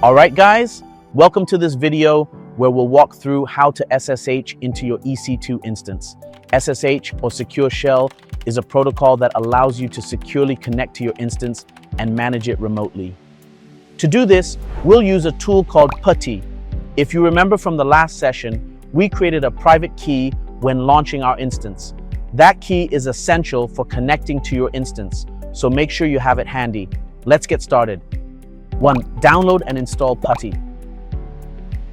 Alright guys, welcome to this video where we'll walk through how to SSH into your EC2 instance. SSH, or Secure Shell, is a protocol that allows you to securely connect to your instance and manage it remotely. To do this, we'll use a tool called PuTTY. If you remember from the last session, we created a private key when launching our instance. That key is essential for connecting to your instance, so make sure you have it handy. Let's get started. 1. Download and install PuTTY.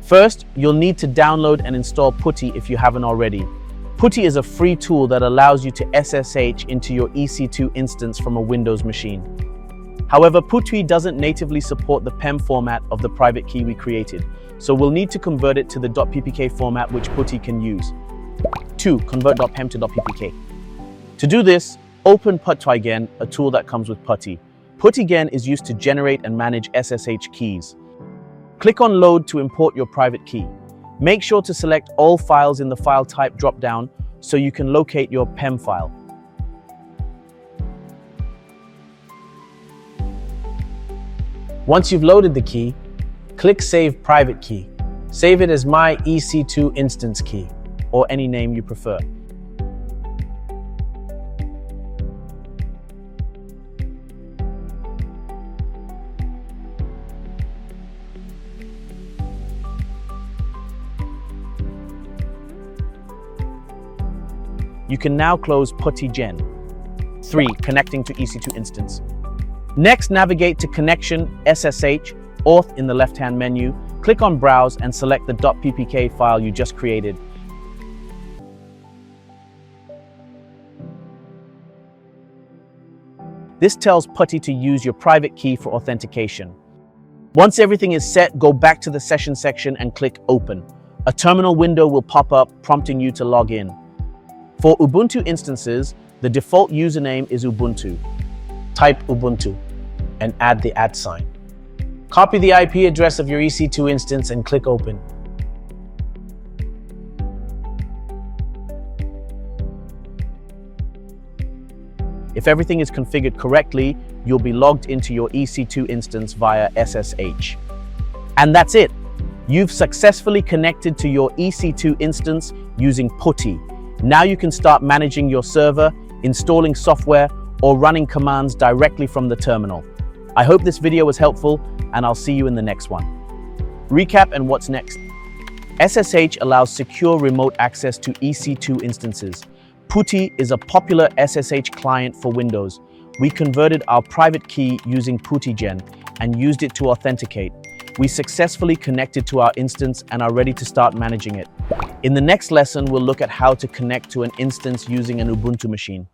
First, you'll need to download and install PuTTY if you haven't already. PuTTY is a free tool that allows you to SSH into your EC2 instance from a Windows machine. However, PuTTY doesn't natively support the PEM format of the private key we created, so we'll need to convert it to the .ppk format which PuTTY can use. 2. Convert .pem to .ppk. To do this, open PuTTY again, a tool that comes with PuTTY. PuTTY again is used to generate and manage SSH keys. Click on Load to import your private key. Make sure to select all files in the file type drop-down so you can locate your PEM file. Once you've loaded the key, click Save Private Key. Save it as My EC2 Instance Key, or any name you prefer. You can now close PuTTY Gen. 3. Connecting to EC2 instance. Next, navigate to Connection, SSH, Auth in the left-hand menu. Click on Browse and select the .ppk file you just created. This tells PuTTY to use your private key for authentication. Once everything is set, go back to the Session section and click Open. A terminal window will pop up, prompting you to log in. For Ubuntu instances, the default username is Ubuntu. type Ubuntu, and add the @sign. Copy the IP address of your EC2 instance and click Open. If everything is configured correctly, you'll be logged into your EC2 instance via SSH. And that's it! You've successfully connected to your EC2 instance using PuTTY. Now you can start managing your server, installing software, or running commands directly from the terminal. I hope this video was helpful, and I'll see you in the next one. Recap and what's next. SSH allows secure remote access to EC2 instances. PuTTY is a popular SSH client for Windows. We converted our private key using PuTTY Gen and used it to authenticate. We successfully connected to our instance and are ready to start managing it. In the next lesson, we'll look at how to connect to an instance using an Ubuntu machine.